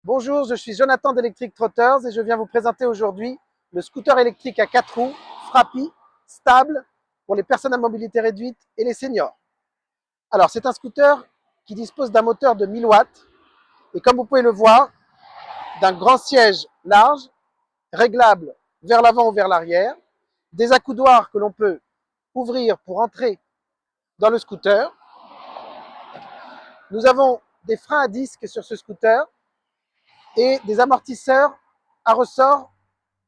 Bonjour, je suis Jonathan d'Electric Trotters et je viens vous présenter aujourd'hui le scooter électrique à 4 roues, Frappy, stable pour les personnes à mobilité réduite et les seniors. Alors, c'est un scooter qui dispose d'un moteur de 1000 watts et comme vous pouvez le voir, d'un grand siège large, réglable vers l'avant ou vers l'arrière, des accoudoirs que l'on peut ouvrir pour entrer dans le scooter. Nous avons des freins à disque sur ce scooter et des amortisseurs à ressort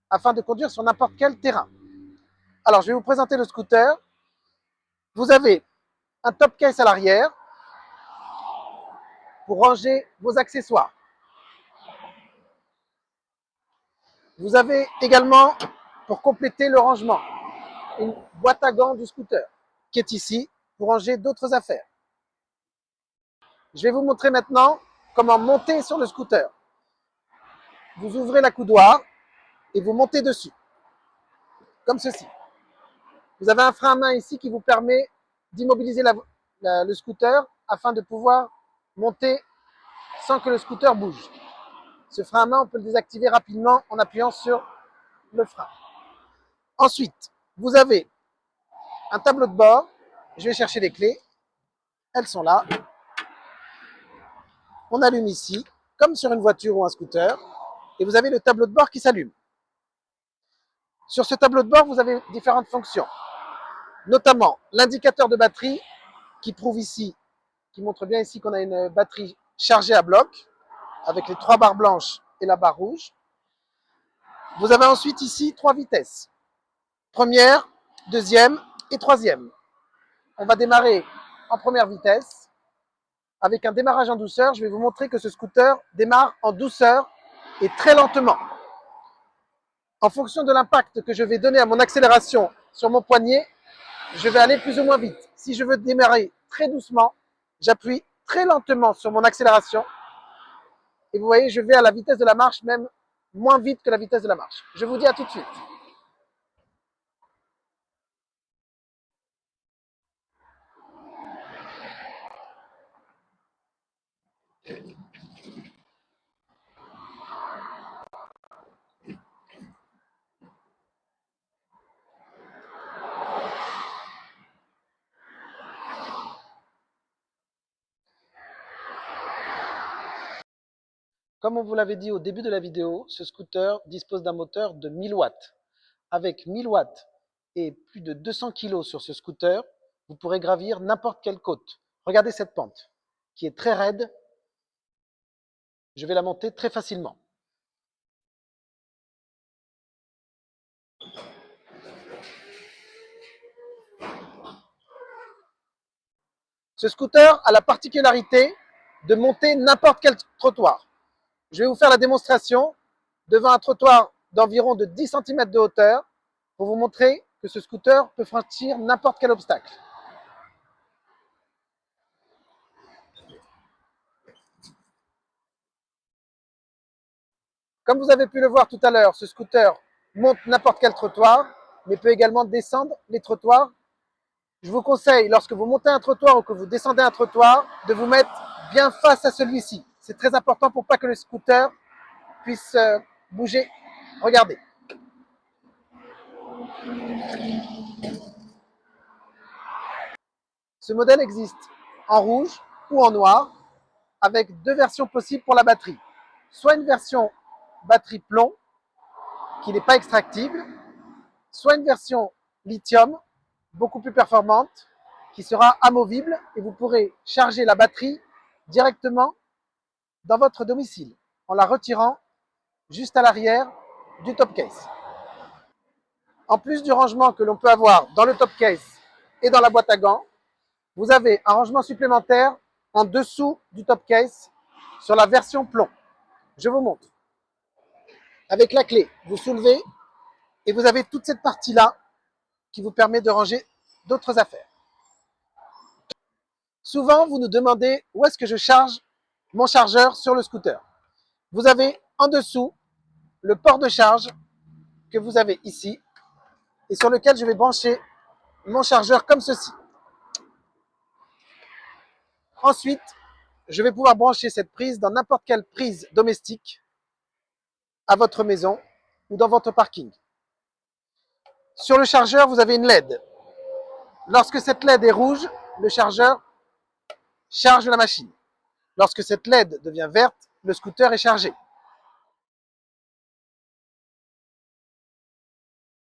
afin de conduire sur n'importe quel terrain. Alors, je vais vous présenter le scooter. Vous avez un top case à l'arrière pour ranger vos accessoires. Vous avez également, pour compléter le rangement, une boîte à gants du scooter qui est ici pour ranger d'autres affaires. Je vais vous montrer maintenant comment monter sur le scooter. Vous ouvrez l'accoudoir et vous montez dessus, comme ceci. Vous avez un frein à main ici qui vous permet d'immobiliser le scooter afin de pouvoir monter sans que le scooter bouge. Ce frein à main, on peut le désactiver rapidement en appuyant sur le frein. Ensuite, vous avez un tableau de bord. Je vais chercher les clés. Elles sont là. On allume ici, comme sur une voiture ou un scooter. Et vous avez le tableau de bord qui s'allume. Sur ce tableau de bord, vous avez différentes fonctions. Notamment l'indicateur de batterie qui prouve ici, qui montre bien ici qu'on a une batterie chargée à bloc avec les 3 barres blanches et la barre rouge. Vous avez ensuite ici 3 vitesses. Première, deuxième et troisième. On va démarrer en première vitesse. Avec un démarrage en douceur, je vais vous montrer que ce scooter démarre en douceur et très lentement. En fonction de l'impact que je vais donner à mon accélération sur mon poignet, je vais aller plus ou moins vite. Si je veux démarrer très doucement, j'appuie très lentement sur mon accélération. Et vous voyez, je vais à la vitesse de la marche, même moins vite que la vitesse de la marche. Je vous dis à tout de suite. Comme on vous l'avait dit au début de la vidéo, ce scooter dispose d'un moteur de 1000 watts. Avec 1000 watts et plus de 200 kg sur ce scooter, vous pourrez gravir n'importe quelle côte. Regardez cette pente qui est très raide. Je vais la monter très facilement. Ce scooter a la particularité de monter n'importe quel trottoir. Je vais vous faire la démonstration devant un trottoir d'environ de 10 cm de hauteur pour vous montrer que ce scooter peut franchir n'importe quel obstacle. Comme vous avez pu le voir tout à l'heure, ce scooter monte n'importe quel trottoir, mais peut également descendre les trottoirs. Je vous conseille, lorsque vous montez un trottoir ou que vous descendez un trottoir, de vous mettre bien face à celui-ci. C'est très important pour pas que le scooter puisse bouger. Regardez. Ce modèle existe en rouge ou en noir, avec 2 versions possibles pour la batterie. Soit une version batterie plomb, qui n'est pas extractible, soit une version lithium, beaucoup plus performante, qui sera amovible et vous pourrez charger la batterie directement dans votre domicile en la retirant juste à l'arrière du top case. En plus du rangement que l'on peut avoir dans le top case et dans la boîte à gants, vous avez un rangement supplémentaire en dessous du top case sur la version plomb. Je vous montre. Avec la clé, vous soulevez et vous avez toute cette partie-là qui vous permet de ranger d'autres affaires. Souvent, vous nous demandez où est-ce que je charge mon chargeur sur le scooter. Vous avez en dessous le port de charge que vous avez ici et sur lequel je vais brancher mon chargeur comme ceci. Ensuite, je vais pouvoir brancher cette prise dans n'importe quelle prise domestique à votre maison ou dans votre parking. Sur le chargeur, vous avez une LED. Lorsque cette LED est rouge, le chargeur charge la machine. Lorsque cette LED devient verte, le scooter est chargé.